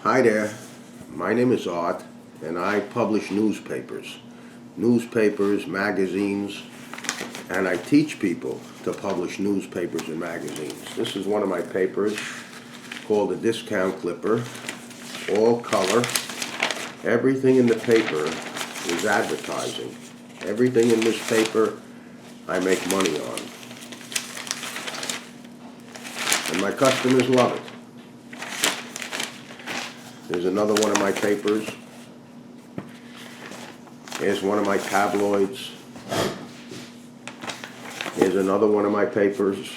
Hi there, my name is Art, and I publish newspapers, magazines, and I teach people to publish newspapers and magazines. This is one of my papers called the Discount Clipper, all color. Everything in the paper is advertising. Everything in this paper I make money on. And my customers love it. There's another one of my papers. Here's one of my tabloids. Here's another one of my papers.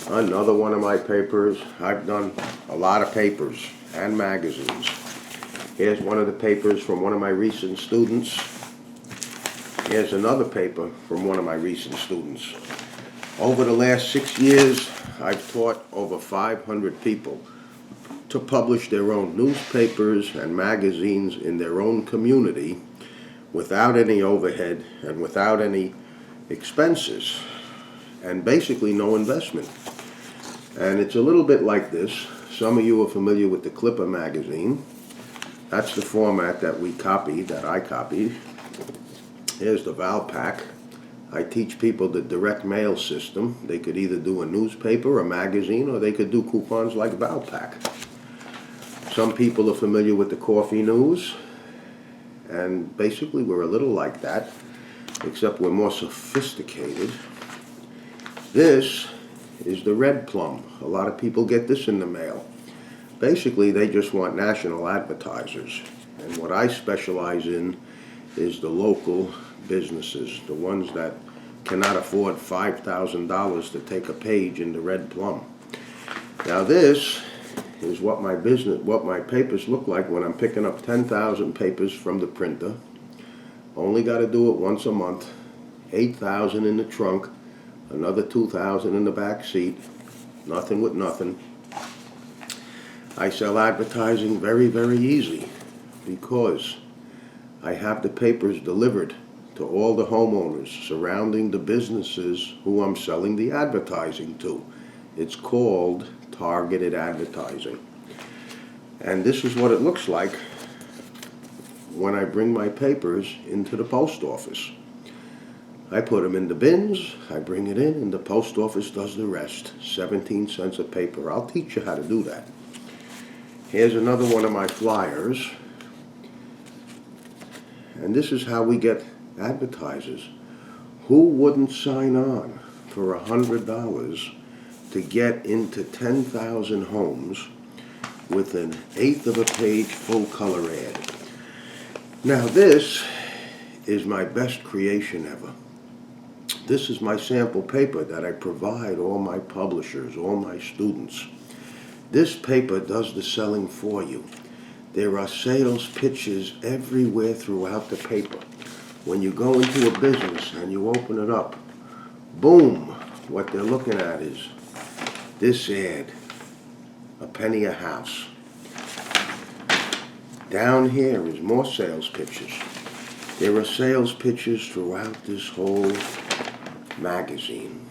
Another one of my papers. I've done a lot of papers and magazines. Here's one of the papers from one of my recent students. Here's another paper from one of my recent students. Over the last 6 years, I've taught over 500 people to publish their own newspapers and magazines in their own community without any overhead and without any expenses and basically no investment. And it's a little bit like this. Some of you are familiar with the Clipper magazine. That's the format that I copied. Here's the Valpak. I teach people the direct mail system. They could either do a newspaper, a magazine, or they could do coupons like Valpak. Some people are familiar with the Coffee News, and basically we're a little like that, except we're more sophisticated. This is the Red Plum. A lot of people get this in the mail. Basically, they just want national advertisers, and what I specialize in is the local businesses, the ones that cannot afford $5,000 to take a page in the Red Plum. Now this is what my papers look like when I'm picking up 10,000 papers from the printer. Only got to do it once a month. 8,000 in the trunk, another 2,000 in the back seat. Nothing with nothing. I sell advertising very, very easy because I have the papers delivered to all the homeowners surrounding the businesses who I'm selling the advertising to. It's called targeted advertising. And this is what it looks like when I bring my papers into the post office. I put them in the bins, I bring it in, and the post office does the rest. 17 cents a paper. I'll teach you how to do that. Here's another one of my flyers. And this is how we get advertisers. Who wouldn't sign on for $100 to get into 10,000 homes with an eighth of a page full color ad? Now this is my best creation ever. This is my sample paper that I provide all my publishers, all my students. This paper does the selling for you. There are sales pitches everywhere throughout the paper. When you go into a business and you open it up, boom, what they're looking at is this ad, a penny a house. Down here is more sales pitches. There are sales pitches throughout this whole magazine.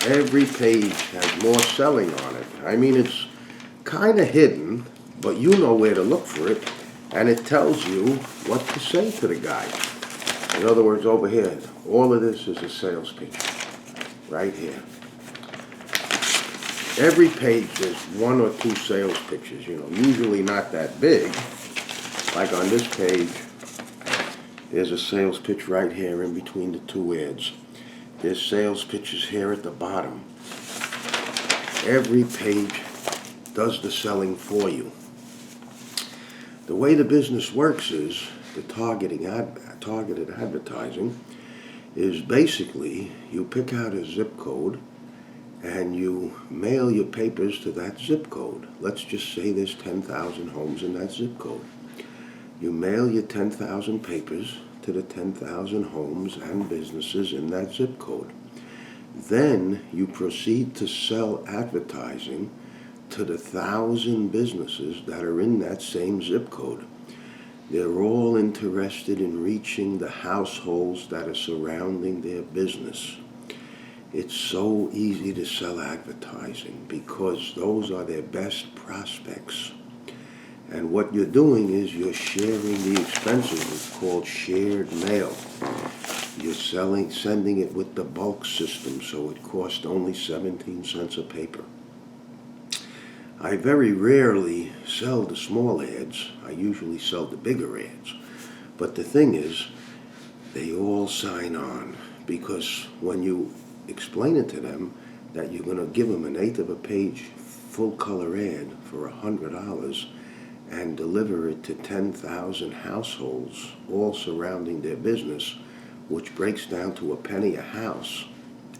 Every page has more selling on it. I mean, it's kind of hidden, but you know where to look for it, and it tells you what to say to the guy. In other words, over here, all of this is a sales pitch, right here. Every page there's one or two sales pitches, usually not that big. Like on this page, there's a sales pitch right here in between the two ads. There's sales pitches here at the bottom. Every page does the selling for you. The way the business works is the targeted advertising is basically you pick out a zip code and you mail your papers to that zip code. Let's just say there's 10,000 homes in that zip code. You mail your 10,000 papers to the 10,000 homes and businesses in that zip code. Then you proceed to sell advertising to the 1,000 businesses that are in that same zip code. They're all interested in reaching the households that are surrounding their business. It's so easy to sell advertising because those are their best prospects. And what you're doing is you're sharing the expenses. It's called shared mail. You're sending it with the bulk system, so it costs only 17 cents a paper. I very rarely sell the small ads. I usually sell the bigger ads. But the thing is, they all sign on because when you explain it to them that you're going to give them an eighth of a page full color ad for $100 and deliver it to 10,000 households all surrounding their business, which breaks down to a penny a house,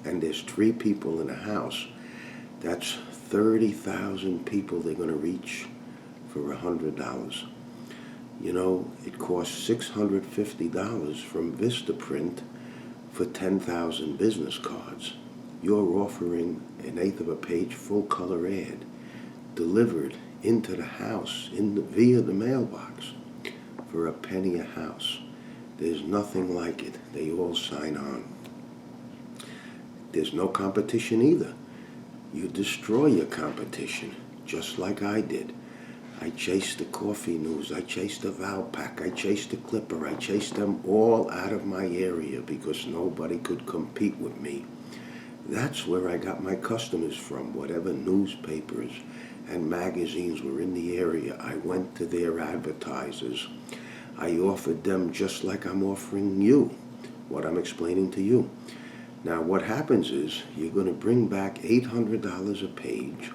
and there's 3 people in a house, that's 30,000 people they're going to reach for $100. You know, it costs $650 from Vistaprint for 10,000 business cards. You're offering an eighth of a page full color ad delivered into the house via the mailbox for a penny a house. There's nothing like it. They all sign on. There's no competition either. You destroy your competition, just like I did. I chased the Coffee News, I chased the Valpak, I chased the Clipper, I chased them all out of my area because nobody could compete with me. That's where I got my customers from. Whatever newspapers and magazines were in the area, I went to their advertisers. I offered them just like I'm offering you, what I'm explaining to you. Now what happens is you're going to bring back $800 a page.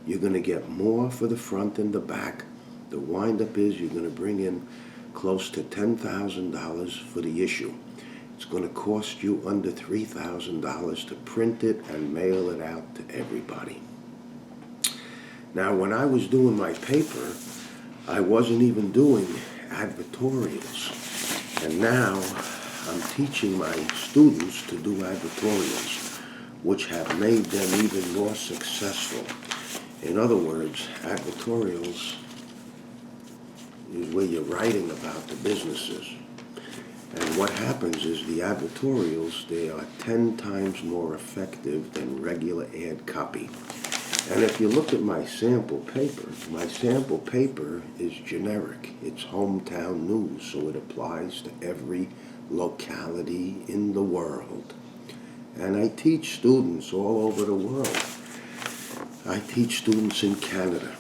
You're going to get more for the front and the back. The wind-up is you're going to bring in close to $10,000 for the issue. It's going to cost you under $3,000 to print it and mail it out to everybody. Now, when I was doing my paper, I wasn't even doing advertorials. And now I'm teaching my students to do advertorials, which have made them even more successful. In other words, advertorials is where you're writing about the businesses. And what happens is the advertorials, they are 10 times more effective than regular ad copy. And if you look at my sample paper is generic. It's hometown news, so it applies to every locality in the world. And I teach students all over the world. I teach students in Canada,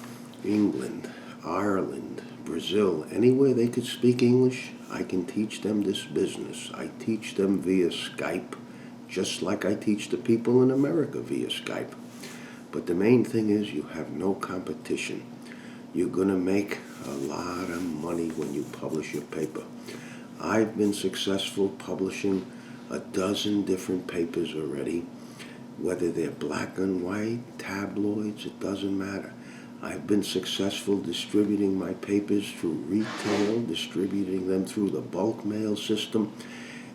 England, Ireland, Brazil, anywhere they could speak English, I can teach them this business. I teach them via Skype, just like I teach the people in America via Skype. But the main thing is you have no competition. You're going to make a lot of money when you publish your paper. I've been successful publishing a dozen different papers already. Whether they're black and white, tabloids, it doesn't matter. I've been successful distributing my papers through retail, distributing them through the bulk mail system.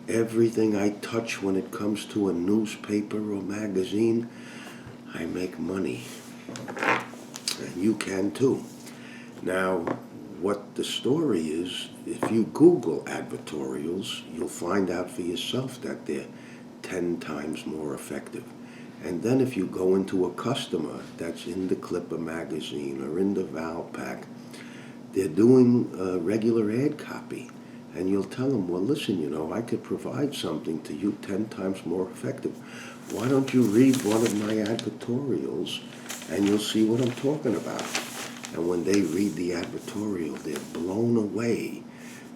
Everything I touch when it comes to a newspaper or magazine, I make money. And you can too. Now, what the story is, if you Google advertorials, you'll find out for yourself that they're 10 times more effective. And then if you go into a customer that's in the Clipper magazine or in the Valpak, they're doing regular ad copy. And you'll tell them, well, listen, you know, I could provide something to you 10 times more effective. Why don't you read one of my advertorials and you'll see what I'm talking about. And when they read the advertorial, they're blown away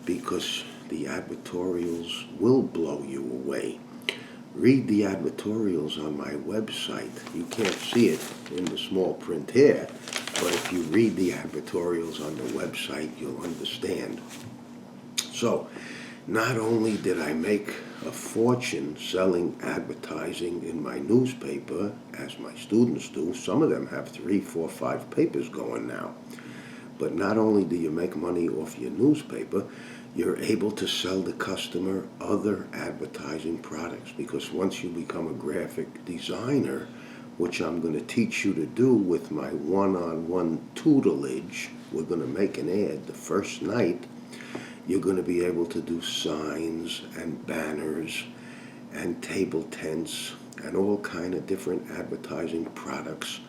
because the advertorials will blow you away. Read the advertorials on my website. You can't see it in the small print here, but if you read the advertorials on the website, you'll understand. So, not only did I make a fortune selling advertising in my newspaper, as my students do, some of them have 3, 4, 5 papers going now, but not only do you make money off your newspaper, you're able to sell the customer other advertising products, because once you become a graphic designer, which I'm going to teach you to do with my one-on-one tutelage, we're going to make an ad the first night. You're going to be able to do signs and banners and table tents and all kind of different advertising products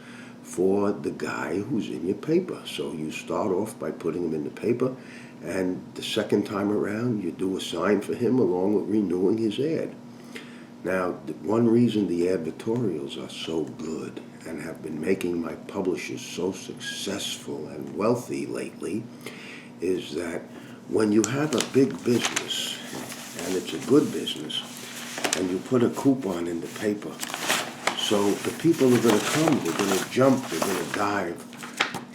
for the guy who's in your paper. So you start off by putting him in the paper, and the second time around you do a sign for him along with renewing his ad. Now, one reason the advertorials are so good and have been making my publishers so successful and wealthy lately is that when you have a big business, and it's a good business, and you put a coupon in the paper, so the people are going to come, they're going to jump, they're going to dive.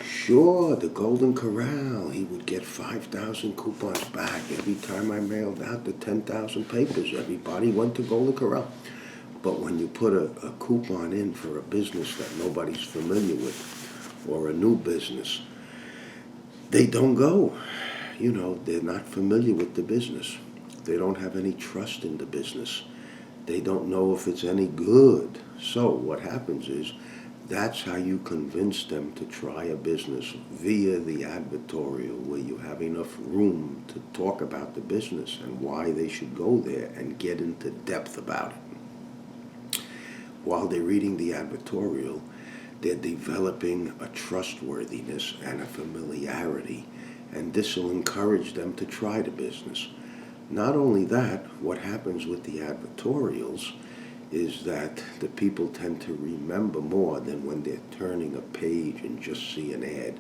Sure, the Golden Corral, he would get 5,000 coupons back every time I mailed out the 10,000 papers. Everybody went to Golden Corral. But when you put a coupon in for a business that nobody's familiar with, or a new business, they don't go. You know, they're not familiar with the business. They don't have any trust in the business. They don't know if it's any good. So what happens is, that's how you convince them to try a business, via the advertorial, where you have enough room to talk about the business and why they should go there and get into depth about it. While they're reading the advertorial, they're developing a trustworthiness and a familiarity, and this will encourage them to try the business. Not only that, what happens with the advertorials is that the people tend to remember more than when they're turning a page and just see an ad.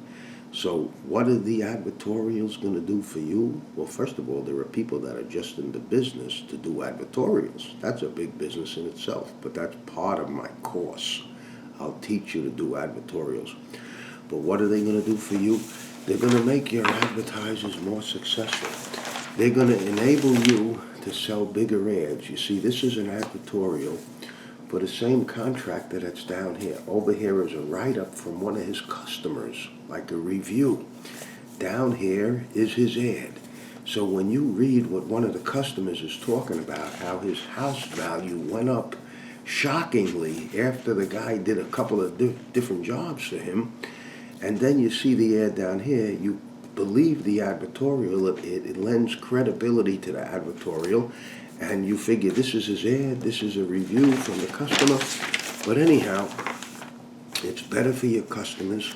So what are the advertorials going to do for you? Well, first of all, there are people that are just in the business to do advertorials. That's a big business in itself, but that's part of my course. I'll teach you to do advertorials. But what are they going to do for you? They're going to make your advertisers more successful. They're going to enable you to sell bigger ads. You see, this is an advertorial for the same contractor that's down here. Over here is a write-up from one of his customers, like a review. Down here is his ad. So when you read what one of the customers is talking about, how his house value went up shockingly after the guy did a couple of different jobs for him, and then you see the ad down here, you believe the advertorial, it lends credibility to the advertorial, and you figure this is his ad, this is a review from the customer. But anyhow, it's better for your customers,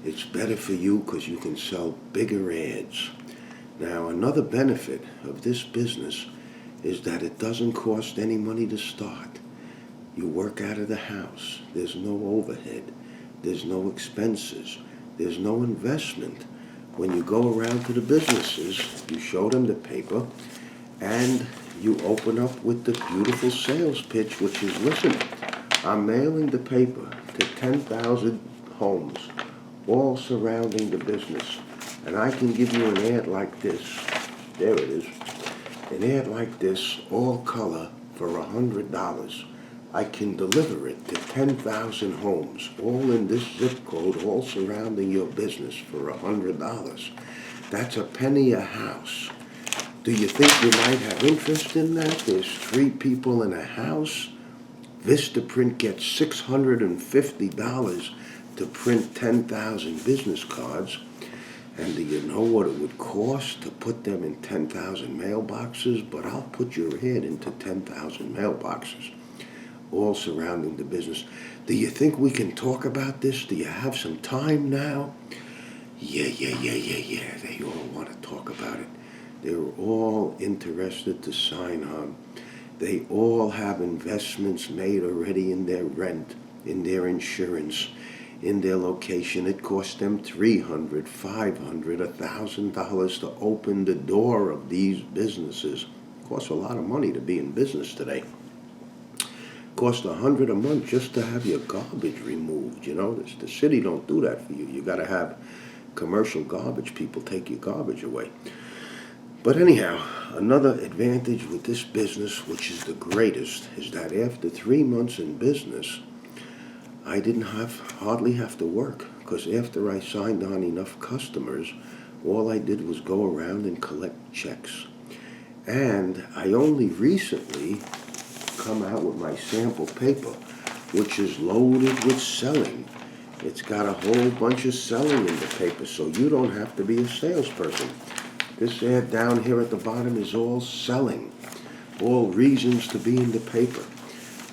it's better for you because you can sell bigger ads. Now, another benefit of this business is that it doesn't cost any money to start. You work out of the house, there's no overhead, there's no expenses, there's no investment. When you go around to the businesses, you show them the paper, and you open up with the beautiful sales pitch, which is, listen, I'm mailing the paper to 10,000 homes, all surrounding the business, and I can give you an ad like this. There it is. An ad like this, all color, for $100. I can deliver it to 10,000 homes, all in this zip code, all surrounding your business for $100. That's a penny a house. Do you think you might have interest in that? There's 3 people in a house. Vistaprint gets $650 to print 10,000 business cards. And do you know what it would cost to put them in 10,000 mailboxes? But I'll put your head into 10,000 mailboxes, all surrounding the business. Do you think we can talk about this? Do you have some time now? Yeah. They all want to talk about it. They're all interested to sign on. They all have investments made already in their rent, in their insurance, in their location. It costs them $300, $500, $1,000 to open the door of these businesses. It costs a lot of money to be in business today. Cost $100 a month just to have your garbage removed. You know, the city don't do that for you. You got to have commercial garbage people take your garbage away. But anyhow, another advantage with this business, which is the greatest, is that after 3 months in business, I didn't hardly have to work, because after I signed on enough customers, all I did was go around and collect checks. And I only recently come out with my sample paper, which is loaded with selling. It's got a whole bunch of selling in the paper, so you don't have to be a salesperson. This ad down here at the bottom is all selling, all reasons to be in the paper.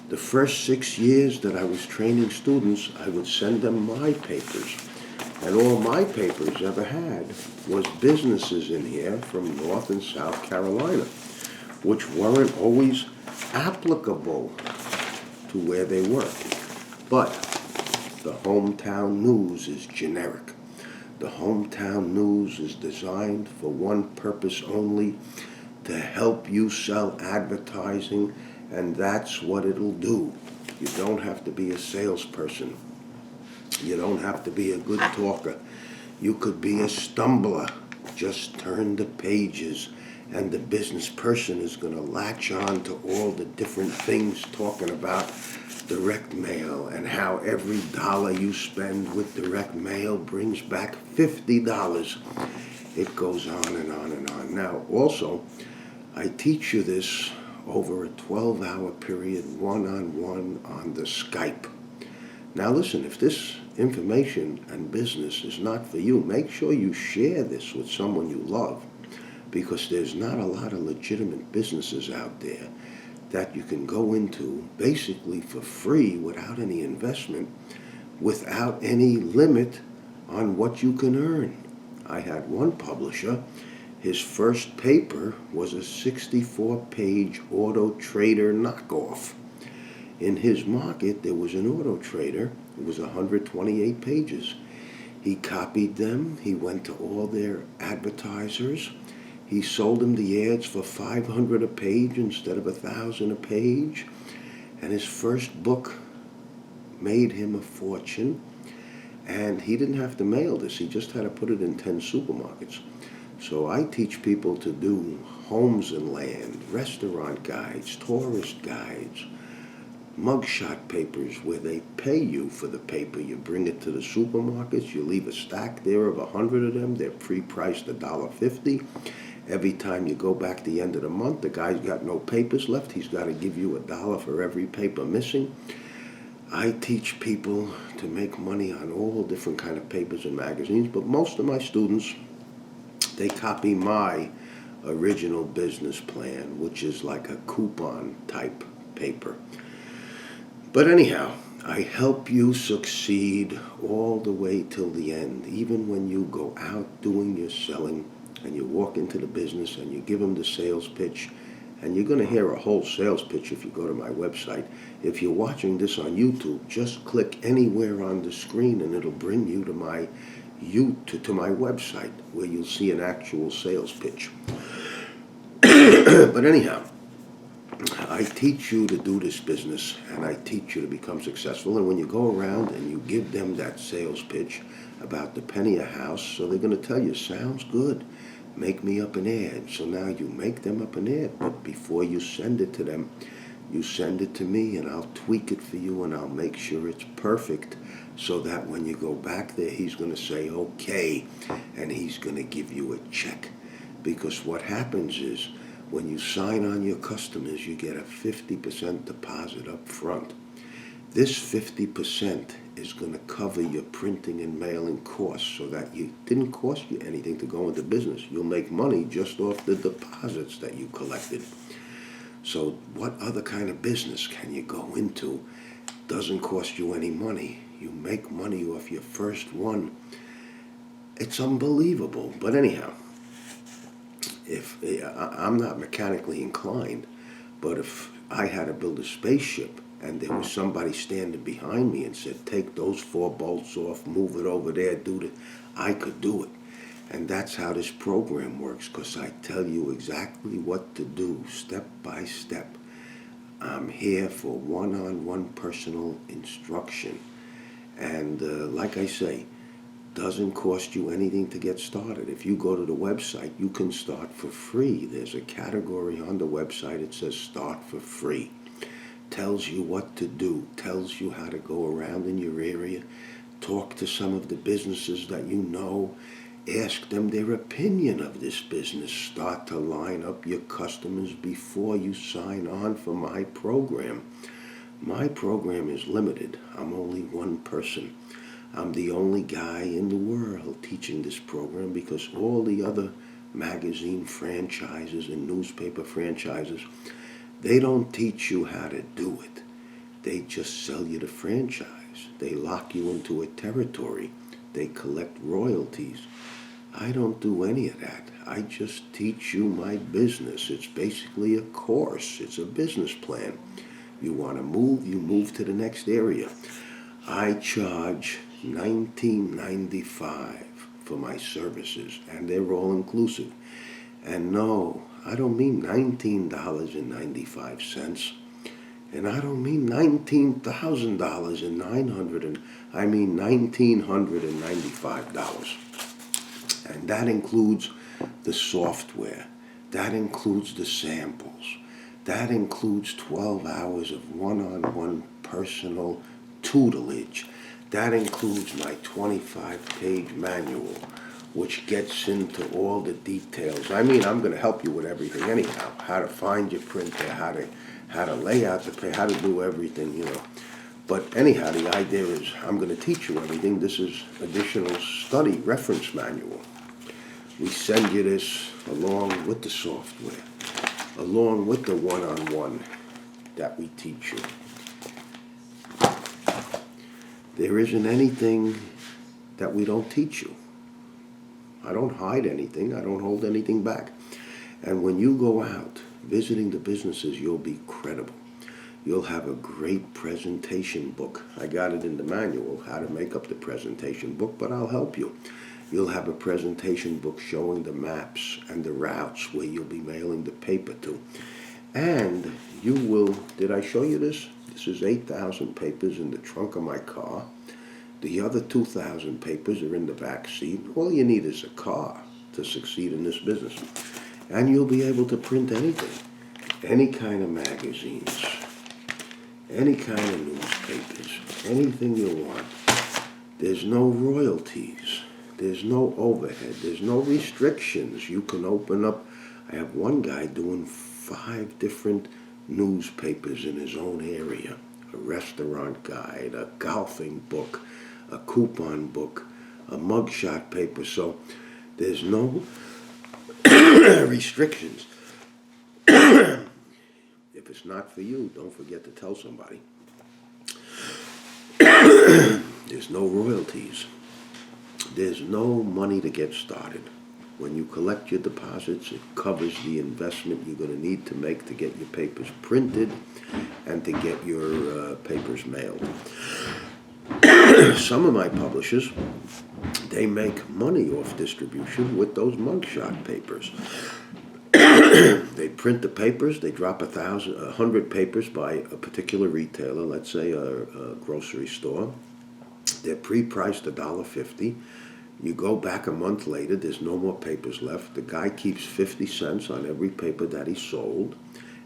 The first 6 years that I was training students, I would send them my papers. And all my papers ever had was businesses in here from North and South Carolina, which weren't always applicable to where they work. But the hometown news is generic. The hometown news is designed for one purpose only, to help you sell advertising, and that's what it'll do. You don't have to be a salesperson. You don't have to be a good talker. You could be a stumbler. Just turn the pages, and the business person is going to latch on to all the different things talking about direct mail and how every dollar you spend with direct mail brings back $50. It goes on and on and on. Now, also, I teach you this over a 12-hour period, one-on-one on the Skype. Now listen, if this information and business is not for you, make sure you share this with someone you love, because there's not a lot of legitimate businesses out there that you can go into basically for free without any investment, without any limit on what you can earn. I had one publisher. His first paper was a 64-page Auto Trader knockoff. In his market, there was an Auto Trader. It was 128 pages. He copied them. He went to all their advertisers. He sold them the ads for $500 a page instead of $1,000 a page. And his first book made him a fortune. And he didn't have to mail this. He just had to put it in 10 supermarkets. So I teach people to do homes and land, restaurant guides, tourist guides, mugshot papers where they pay you for the paper. You bring it to the supermarkets, you leave a stack there of 100 of them. They're pre-priced $1.50. Every time you go back the end of the month, the guy's got no papers left. He's got to give you $1 for every paper missing. I teach people to make money on all different kind of papers and magazines, but most of my students, they copy my original business plan, which is like a coupon type paper. But anyhow, I help you succeed all the way till the end. Even when you go out doing your selling and you walk into the business and you give them the sales pitch, and you're going to hear a whole sales pitch if you go to my website. If you're watching this on YouTube, just click anywhere on the screen and it'll bring you to my website where you'll see an actual sales pitch. But anyhow, I teach you to do this business, and I teach you to become successful. And when you go around and you give them that sales pitch about the penny a house, so they're going to tell you, sounds good, make me up an ad. So now you make them up an ad, but before you send it to them, you send it to me, and I'll tweak it for you, and I'll make sure it's perfect, so that when you go back there, he's going to say, okay, and he's going to give you a check. Because what happens is, when you sign on your customers, you get a 50% deposit up front. This 50% is going to cover your printing and mailing costs, so that it didn't cost you anything to go into business. You'll make money just off the deposits that you collected. So what other kind of business can you go into? Doesn't cost you any money. You make money off your first one. It's unbelievable. But anyhow, if I'm not mechanically inclined, but if I had to build a spaceship and there was somebody standing behind me and said, take those 4 bolts off, move it over there, do it, I could do it. And that's how this program works, because I tell you exactly what to do, step by step. I'm here for one-on-one personal instruction. And like I say, doesn't cost you anything to get started. If you go to the website, you can start for free. There's a category on the website, it says start for free. Tells you what to do, tells you how to go around in your area, talk to some of the businesses that you know, ask them their opinion of this business, start to line up your customers before you sign on for my program. My program is limited. I'm only one person. I'm the only guy in the world teaching this program, because all the other magazine franchises and newspaper franchises, they don't teach you how to do it. They just sell you the franchise. They lock you into a territory. They collect royalties. I don't do any of that. I just teach you my business. It's basically a course. It's a business plan. You want to move, you move to the next area. I charge $19.95 for my services, and they're all inclusive. And no, I don't mean $19.95, and I don't mean $19,000 and I mean $1,995. And that includes the software. That includes the samples. That includes 12 hours of one-on-one personal tutelage. That includes my 25-page manual, which gets into all the details. I mean, I'm going to help you with everything anyhow. How to find your printer, how to lay out the printer, how to do everything, But anyhow, the idea is I'm going to teach you everything. This is additional study reference manual. We send you this along with the software, along with the one-on-one that we teach you. There isn't anything that we don't teach you. I don't hide anything. I don't hold anything back. And when you go out visiting the businesses, you'll be credible. You'll have a great presentation book. I got it in the manual, how to make up the presentation book, but I'll help you. You'll have a presentation book showing the maps and the routes where you'll be mailing the paper to. And you will, did I show you this? This is 8,000 papers in the trunk of my car. The other 2,000 papers are in the back seat. All you need is a car to succeed in this business. And you'll be able to print anything, any kind of magazines, any kind of newspapers, anything you want. There's no royalties. There's no overhead. There's no restrictions. You can open up. I have one guy doing 5 different newspapers in his own area. A restaurant guide, a golfing book, a coupon book, a mugshot paper. So there's no restrictions. If it's not for you, don't forget to tell somebody. There's no royalties. There's no money to get started. When you collect your deposits, it covers the investment you're going to need to make to get your papers printed and to get your papers mailed. Some of my publishers, they make money off distribution with those mugshot papers. They print the papers, they drop 100 papers by a particular retailer, let's say a grocery store. They're pre-priced $1.50. You go back a month later, there's no more papers left. The guy keeps 50 cents on every paper that he sold,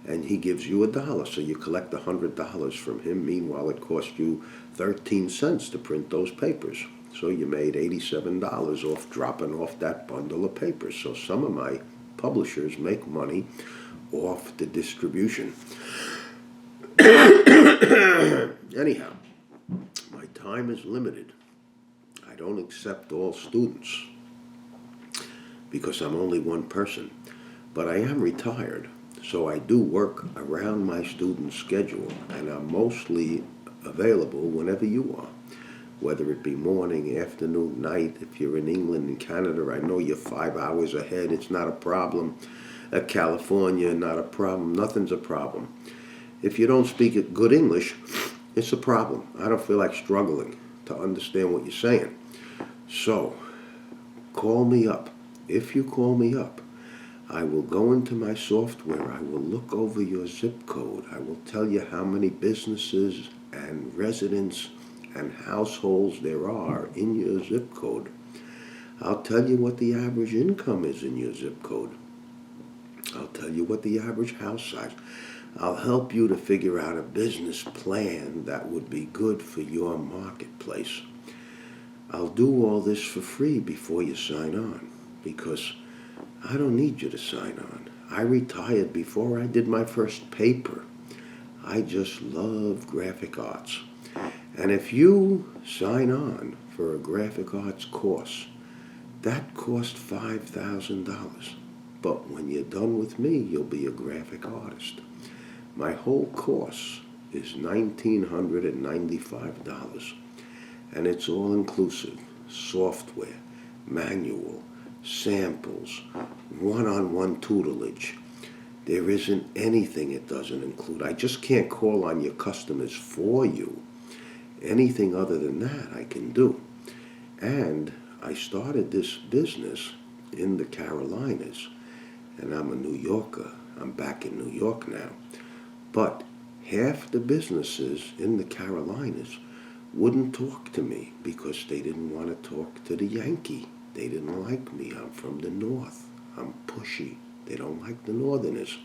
and he gives you $1. So you collect $100 from him. Meanwhile, it cost you 13 cents to print those papers. So you made $87 off dropping off that bundle of papers. So some of my publishers make money off the distribution. Anyhow, my time is limited. I don't accept all students because I'm only one person. But I am retired, so I do work around my students' schedule, and I'm mostly available whenever you are, whether it be morning, afternoon, night. If you're in England and Canada, I know you're 5 hours ahead. It's not a problem. California, not a problem. Nothing's a problem. If you don't speak good English, it's a problem. I don't feel like struggling to understand what you're saying. So, call me up. If you call me up, I will go into my software. I will look over your zip code. I will tell you how many businesses and residents and households there are in your zip code. I'll tell you what the average income is in your zip code. I'll tell you what the average house size. I'll help you to figure out a business plan that would be good for your marketplace. I'll do all this for free before you sign on, because I don't need you to sign on. I retired before I did my first paper. I just love graphic arts. And if you sign on for a graphic arts course, that costs $5,000. But when you're done with me, you'll be a graphic artist. My whole course is $1,995. And it's all inclusive. Software, manual, samples, one-on-one tutelage. There isn't anything it doesn't include. I just can't call on your customers for you. Anything other than that I can do. And I started this business in the Carolinas, and I'm a New Yorker. I'm back in New York now. But half the businesses in the Carolinas wouldn't talk to me because they didn't want to talk to the Yankee. They didn't like me. I'm from the North. I'm pushy. They don't like the Northerners.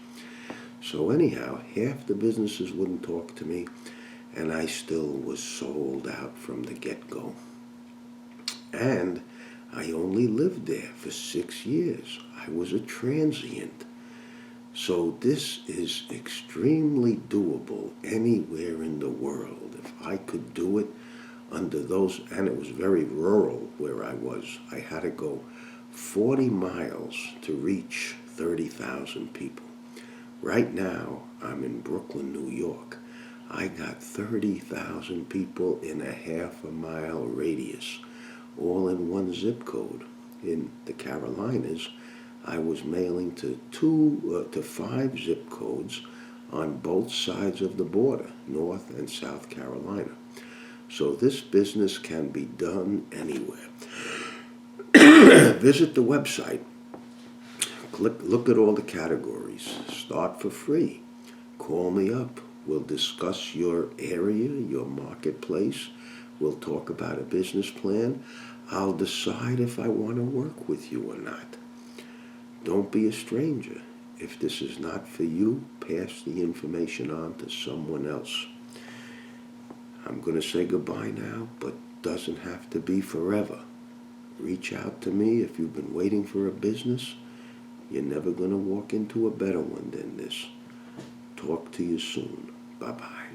So anyhow, half the businesses wouldn't talk to me, and I still was sold out from the get-go. And I only lived there for 6 years. I was a transient. So this is extremely doable anywhere in the world. If I could do it under those, and it was very rural where I was. I had to go 40 miles to reach 30,000 people. Right now, I'm in Brooklyn, New York. I got 30,000 people in a half-a-mile radius, all in one zip code. In the Carolinas, I was mailing to 2 to 5 zip codes on both sides of the border, North and South Carolina. So this business can be done anywhere. Visit the website. Look at all the categories. Start for free. Call me up. We'll discuss your area, your marketplace. We'll talk about a business plan. I'll decide if I want to work with you or not. Don't be a stranger. If this is not for you, pass the information on to someone else. I'm going to say goodbye now, but doesn't have to be forever. Reach out to me if you've been waiting for a business. You're never going to walk into a better one than this. Talk to you soon. Bye-bye.